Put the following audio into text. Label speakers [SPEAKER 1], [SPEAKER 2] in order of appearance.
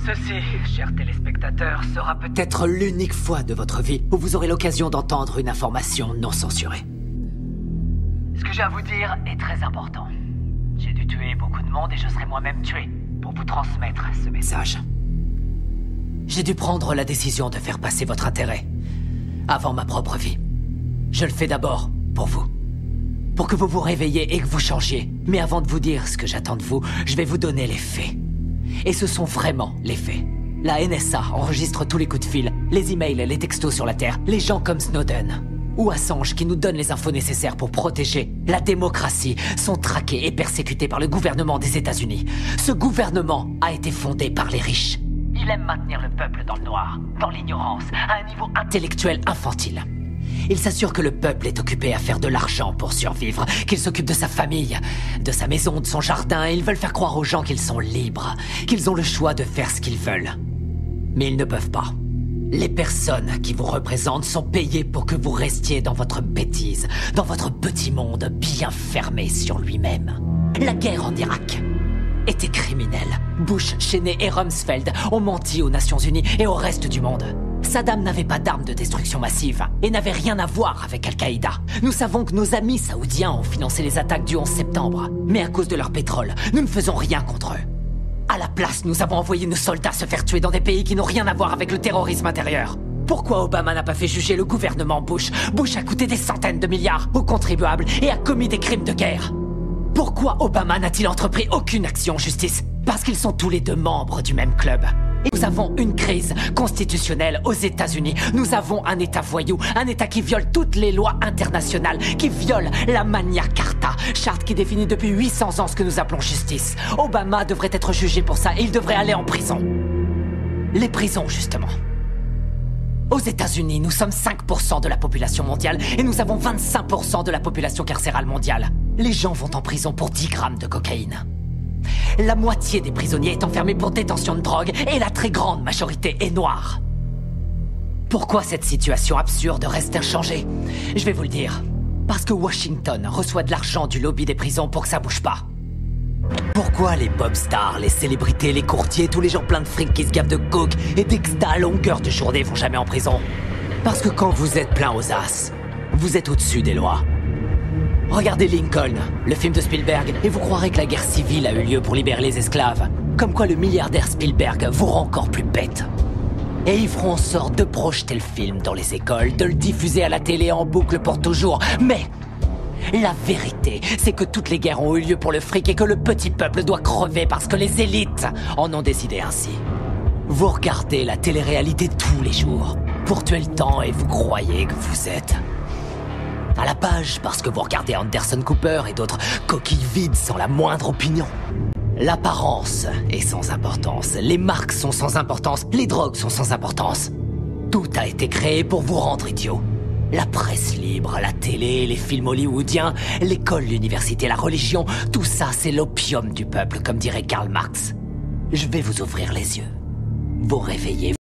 [SPEAKER 1] Ceci, chers téléspectateurs, sera peut-être l'unique fois de votre vie où vous aurez l'occasion d'entendre une information non censurée. Ce que j'ai à vous dire est très important. J'ai dû tuer beaucoup de monde et je serai moi-même tué pour vous transmettre ce message. J'ai dû prendre la décision de faire passer votre intérêt avant ma propre vie. Je le fais d'abord pour vous. Pour que vous vous réveilliez et que vous changiez. Mais avant de vous dire ce que j'attends de vous, je vais vous donner les faits. Et ce sont vraiment les faits. La NSA enregistre tous les coups de fil, les emails, les textos sur la Terre, les gens comme Snowden ou Assange qui nous donnent les infos nécessaires pour protéger la démocratie sont traqués et persécutés par le gouvernement des États-Unis. Ce gouvernement a été fondé par les riches. Il aime maintenir le peuple dans le noir, dans l'ignorance, à un niveau intellectuel infantile. Il s'assure que le peuple est occupé à faire de l'argent pour survivre, qu'il s'occupe de sa famille, de sa maison, de son jardin, et ils veulent faire croire aux gens qu'ils sont libres, qu'ils ont le choix de faire ce qu'ils veulent. Mais ils ne peuvent pas. Les personnes qui vous représentent sont payées pour que vous restiez dans votre bêtise, dans votre petit monde bien fermé sur lui-même. La guerre en Irak était criminelle. Bush, Cheney et Rumsfeld ont menti aux Nations Unies et au reste du monde. Saddam n'avait pas d'armes de destruction massive et n'avait rien à voir avec Al-Qaïda. Nous savons que nos amis saoudiens ont financé les attaques du 11 septembre. Mais à cause de leur pétrole, nous ne faisons rien contre eux. À la place, nous avons envoyé nos soldats se faire tuer dans des pays qui n'ont rien à voir avec le terrorisme intérieur. Pourquoi Obama n'a pas fait juger le gouvernement Bush? Bush a coûté des centaines de milliards aux contribuables et a commis des crimes de guerre. Pourquoi Obama n'a-t-il entrepris aucune action en justice? Parce qu'ils sont tous les deux membres du même club. Et nous avons une crise constitutionnelle aux États-Unis. Nous avons un État voyou, un État qui viole toutes les lois internationales, qui viole la Magna Carta, charte qui définit depuis 800 ans ce que nous appelons justice. Obama devrait être jugé pour ça et il devrait aller en prison. Les prisons, justement. Aux États-Unis, nous sommes 5% de la population mondiale et nous avons 25% de la population carcérale mondiale. Les gens vont en prison pour 10 grammes de cocaïne. La moitié des prisonniers est enfermée pour détention de drogue et la très grande majorité est noire. Pourquoi cette situation absurde reste inchangée? Je vais vous le dire. Parce que Washington reçoit de l'argent du lobby des prisons pour que ça bouge pas. Pourquoi les pop stars, les célébrités, les courtiers, tous les gens pleins de fric qui se gavent de coke et d'exta à longueur de journée vont jamais en prison? Parce que quand vous êtes plein aux as, vous êtes au-dessus des lois. Regardez Lincoln, le film de Spielberg, et vous croirez que la guerre civile a eu lieu pour libérer les esclaves. Comme quoi le milliardaire Spielberg vous rend encore plus bête. Et ils feront en sorte de projeter le film dans les écoles, de le diffuser à la télé en boucle pour toujours. Mais la vérité, c'est que toutes les guerres ont eu lieu pour le fric et que le petit peuple doit crever parce que les élites en ont décidé ainsi. Vous regardez la télé-réalité tous les jours pour tuer le temps et vous croyez que vous êtes à la page parce que vous regardez Anderson Cooper et d'autres coquilles vides sans la moindre opinion. L'apparence est sans importance, les marques sont sans importance, les drogues sont sans importance. Tout a été créé pour vous rendre idiot. La presse libre, la télé, les films hollywoodiens, l'école, l'université, la religion, tout ça c'est l'opium du peuple, comme dirait Karl Marx. Je vais vous ouvrir les yeux, vous réveiller.